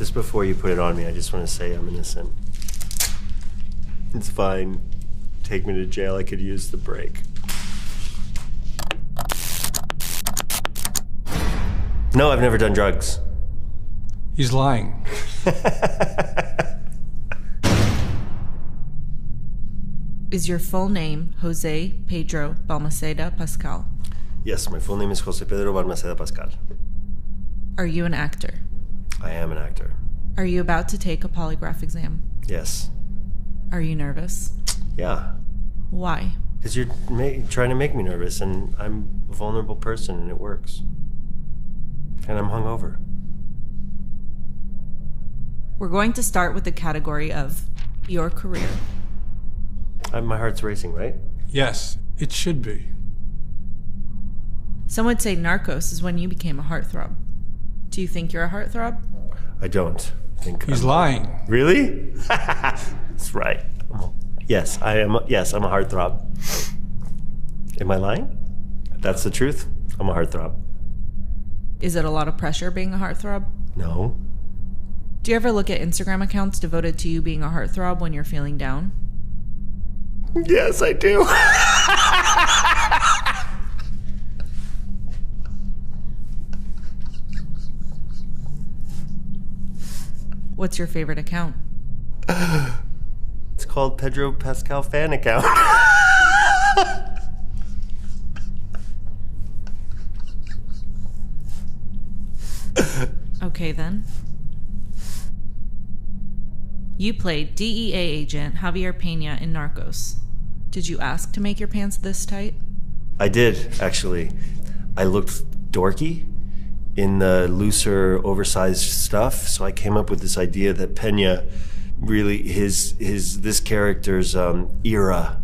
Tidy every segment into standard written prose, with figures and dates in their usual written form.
Just before you put it on me, I just want to say I'm innocent. It's fine. Take me to jail. I could use the break. No, I've never done drugs. He's lying. Is your full name Jose Pedro Balmaceda Pascal? Yes, my full name is Jose Pedro Balmaceda Pascal. Are you an actor? I am an actor. Are you about to take a polygraph exam? Yes. Are you nervous? Yeah. Why? Because you're trying to make me nervous, and I'm a vulnerable person, and it works. And I'm hungover. We're going to start with the category of your career. My heart's racing, right? Yes, it should be. Some would say Narcos is when you became a heartthrob. Do you think you're a heartthrob? I don't think He's lying. Really? That's right. Yes, I am. Yes, I'm a heartthrob. Am I lying? That's the truth. I'm a heartthrob. Is it a lot of pressure being a heartthrob? No. Do you ever look at Instagram accounts devoted to you being a heartthrob when you're feeling down? Yes, I do. What's your favorite account? It's called Pedro Pascal Fan Account. Okay, then. You played DEA agent Javier Pena in Narcos. Did you ask to make your pants this tight? I did, actually. I looked dorky in the looser, oversized stuff, so I came up with this idea that Pena really, this character's era,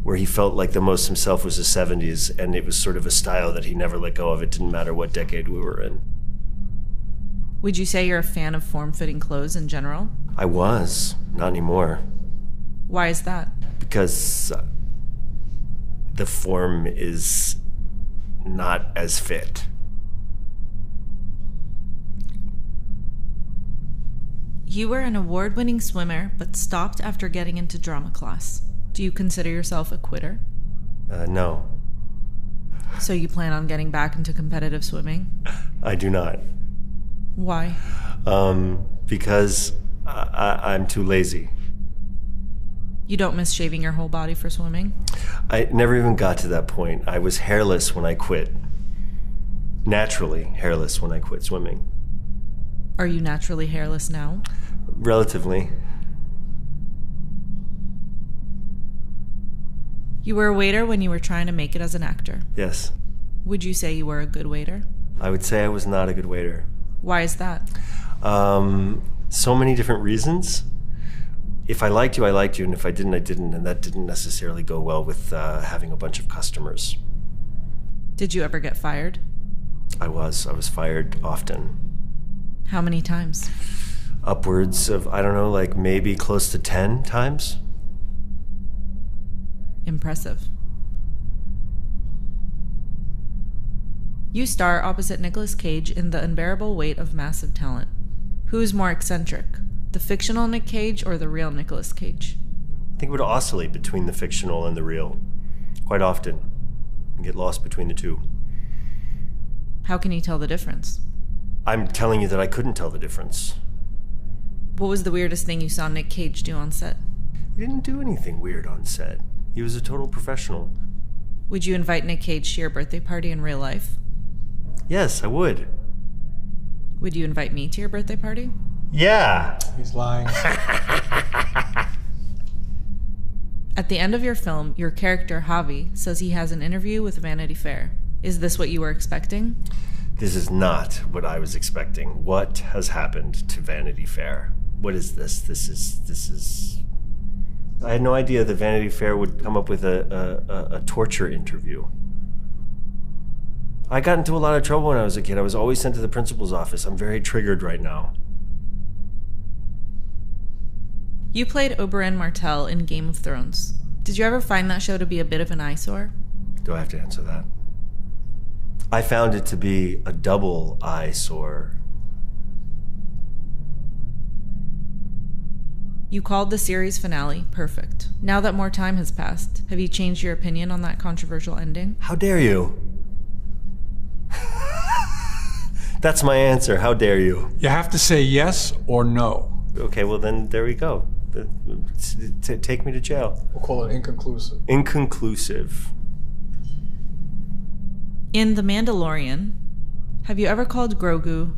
where he felt like the most himself, was the 70s, and it was sort of a style that he never let go of. It didn't matter what decade we were in. Would you say you're a fan of form-fitting clothes in general? I was. Not anymore. Why is that? Because the form is not as fit. You were an award-winning swimmer, but stopped after getting into drama class. Do you consider yourself a quitter? No. So you plan on getting back into competitive swimming? I do not. Why? Because I'm too lazy. You don't miss shaving your whole body for swimming? I never even got to that point. I was hairless when I quit. Naturally hairless when I quit swimming. Are you naturally hairless now? Relatively. You were a waiter when you were trying to make it as an actor. Yes. Would you say you were a good waiter? I would say I was not a good waiter. Why is that? So many different reasons. If I liked you, I liked you, and if I didn't, I didn't, and that didn't necessarily go well with having a bunch of customers. Did you ever get fired? I was fired often. How many times? Upwards of, I don't know, like maybe close to 10 times. Impressive. You star opposite Nicolas Cage in The Unbearable Weight of Massive Talent. Who is more eccentric, the fictional Nick Cage or the real Nicolas Cage? I think it would oscillate between the fictional and the real quite often and get lost between the two. How can you tell the difference? I'm telling you that I couldn't tell the difference. What was the weirdest thing you saw Nick Cage do on set? He didn't do anything weird on set. He was a total professional. Would you invite Nick Cage to your birthday party in real life? Yes, I would. Would you invite me to your birthday party? Yeah. He's lying. At the end of your film, your character, Javi, says he has an interview with Vanity Fair. Is this what you were expecting? This is not what I was expecting. What has happened to Vanity Fair? What is this? This is... I had no idea that Vanity Fair would come up with a torture interview. I got into a lot of trouble when I was a kid. I was always sent to the principal's office. I'm very triggered right now. You played Oberyn Martell in Game of Thrones. Did you ever find that show to be a bit of an eyesore? Do I have to answer that? I found it to be a double eyesore. You called the series finale perfect. Now that more time has passed, have you changed your opinion on that controversial ending? How dare you? That's my answer. How dare you? You have to say yes or no. Okay, well then there we go. Take me to jail. We'll call it inconclusive. Inconclusive. In The Mandalorian, have you ever called Grogu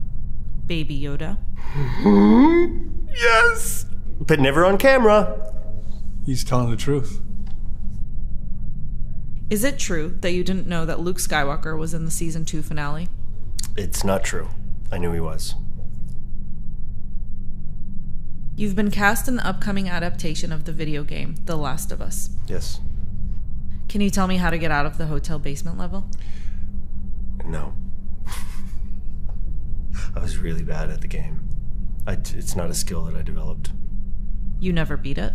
Baby Yoda? Yes! But never on camera. He's telling the truth. Is it true that you didn't know that Luke Skywalker was in the season 2 finale? It's not true. I knew he was. You've been cast in the upcoming adaptation of the video game, The Last of Us. Yes. Can you tell me how to get out of the hotel basement level? No. I was really bad at the game. It's not a skill that I developed. You never beat it?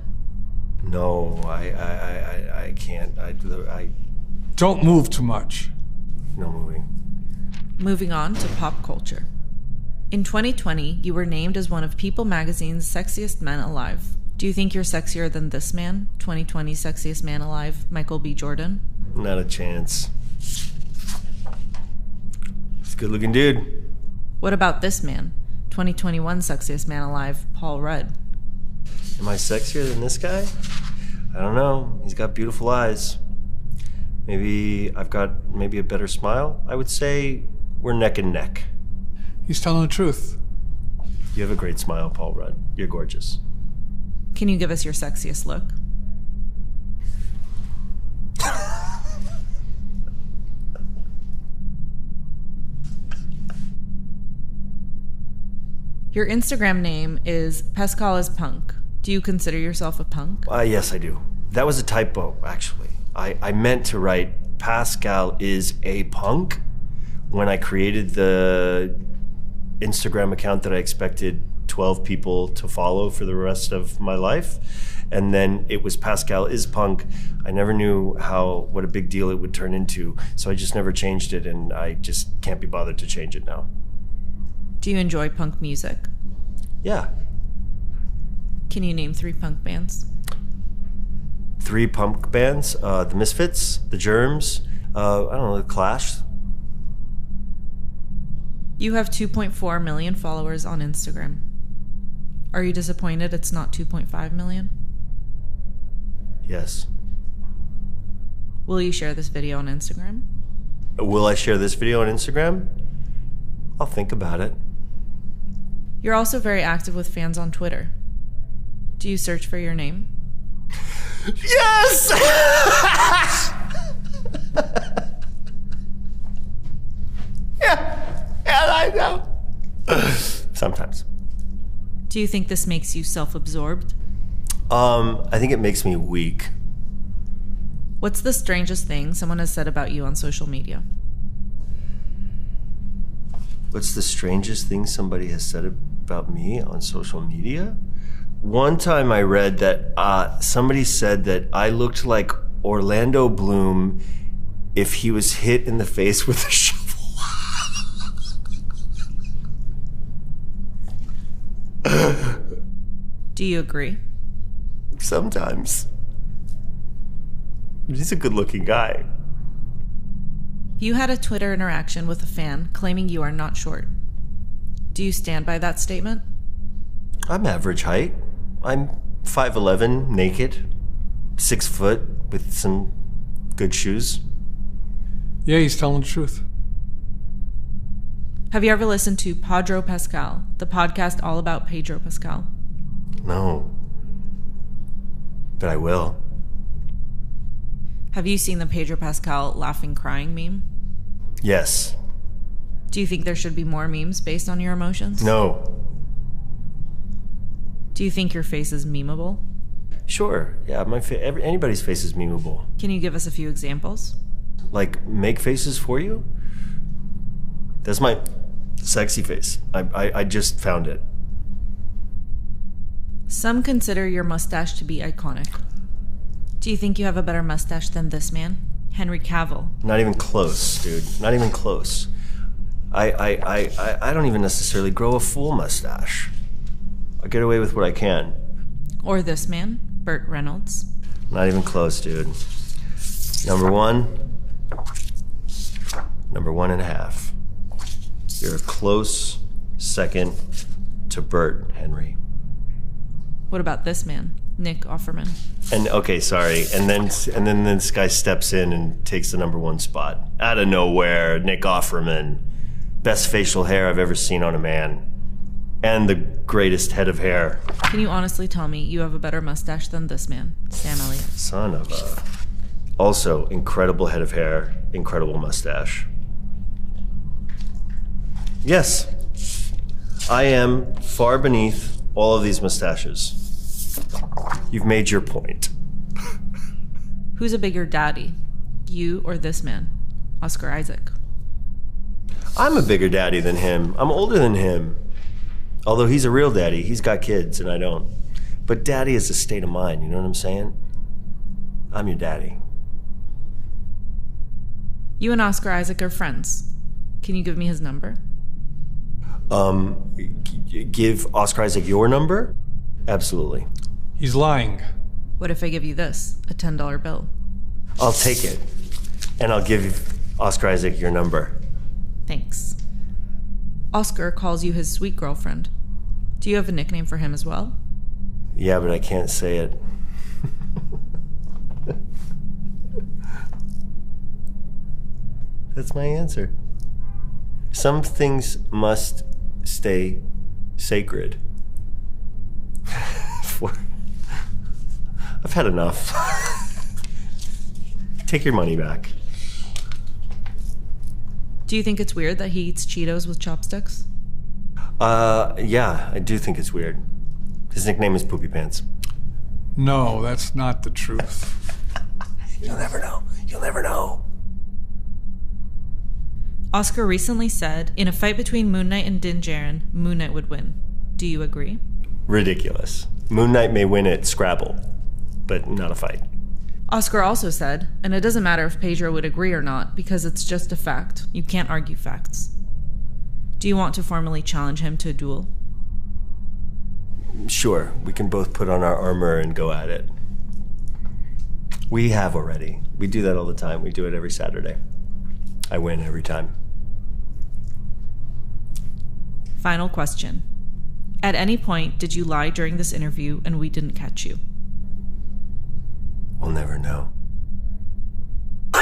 No, I can't. I Don't move too much. no moving. Moving on to pop culture. In 2020, you were named as one of People magazine's sexiest men alive. Do you think you're sexier than this man, 2020 sexiest man alive, Michael B. Jordan? Not a chance. He's a good-looking dude. What about this man, 2021 sexiest man alive, Paul Rudd? Am I sexier than this guy? I don't know. He's got beautiful eyes. Maybe I've got a better smile. I would say we're neck and neck. He's telling the truth. You have a great smile, Paul Rudd. You're gorgeous. Can you give us your sexiest look? Your Instagram name is Pascal is Punk. Do you consider yourself a punk? Yes, I do. That was a typo, actually. I meant to write Pascal is a punk when I created the Instagram account that I expected 12 people to follow for the rest of my life. And then it was Pascal is punk. I never knew what a big deal it would turn into, so I just never changed it, and I just can't be bothered to change it now. Do you enjoy punk music? Yeah. Can you name 3 punk bands? 3 punk bands, the Misfits, the Germs, I don't know, the Clash. You have 2.4 million followers on Instagram. Are you disappointed it's not 2.5 million? Yes. Will you share this video on Instagram? Will I share this video on Instagram? I'll think about it. You're also very active with fans on Twitter. Do you search for your name? Yes! Yeah, I know. Sometimes. Do you think this makes you self-absorbed? I think it makes me weak. What's the strangest thing someone has said about you on social media? What's the strangest thing somebody has said about me on social media? One time I read that somebody said that I looked like Orlando Bloom if he was hit in the face with a shovel. Do you agree? Sometimes. He's a good-looking guy. You had a Twitter interaction with a fan claiming you are not short. Do you stand by that statement? I'm average height. I'm 5'11", naked, 6 foot, with some good shoes. Yeah, he's telling the truth. Have you ever listened to Pedro Pascal, the podcast all about Pedro Pascal? No. But I will. Have you seen the Pedro Pascal laughing crying meme? Yes. Do you think there should be more memes based on your emotions? No. Do you think your face is memeable? Sure. Yeah, anybody's face is memeable. Can you give us a few examples? Like, make faces for you? That's my sexy face. I just found it. Some consider your mustache to be iconic. Do you think you have a better mustache than this man, Henry Cavill? Not even close, dude. Not even close. I don't even necessarily grow a full mustache. I get away with what I can. Or this man, Burt Reynolds? Not even close, dude. Number one. Number 1.5. You're a close second to Burt, Henry. What about this man, Nick Offerman? And okay, sorry. And then this guy steps in and takes the number 1 spot. Out of nowhere, Nick Offerman. Best facial hair I've ever seen on a man. And the greatest head of hair. Can you honestly tell me you have a better mustache than this man, Sam Elliott? Son of a... Also, incredible head of hair, incredible mustache. Yes, I am far beneath all of these mustaches. You've made your point. Who's a bigger daddy, you or this man, Oscar Isaac? I'm a bigger daddy than him. I'm older than him. Although he's a real daddy. He's got kids and I don't. But daddy is a state of mind, you know what I'm saying? I'm your daddy. You and Oscar Isaac are friends. Can you give me his number? Give Oscar Isaac your number? Absolutely. He's lying. What if I give you this, a $10 bill? I'll take it. And I'll give Oscar Isaac your number. Thanks. Oscar calls you his sweet girlfriend. Do you have a nickname for him as well? Yeah, but I can't say it. That's my answer. Some things must stay sacred. I've had enough. Take your money back. Do you think it's weird that he eats Cheetos with chopsticks? Yeah, I do think it's weird. His nickname is Poopy Pants. No, that's not the truth. You'll never know. You'll never know. Oscar recently said, in a fight between Moon Knight and Din Djarin, Moon Knight would win. Do you agree? Ridiculous. Moon Knight may win at Scrabble, but not a fight. Oscar also said, and it doesn't matter if Pedro would agree or not, because it's just a fact. You can't argue facts. Do you want to formally challenge him to a duel? Sure, we can both put on our armor and go at it. We have already. We do that all the time. We do it every Saturday. I win every time. Final question. At any point, did you lie during this interview and we didn't catch you? We'll never know.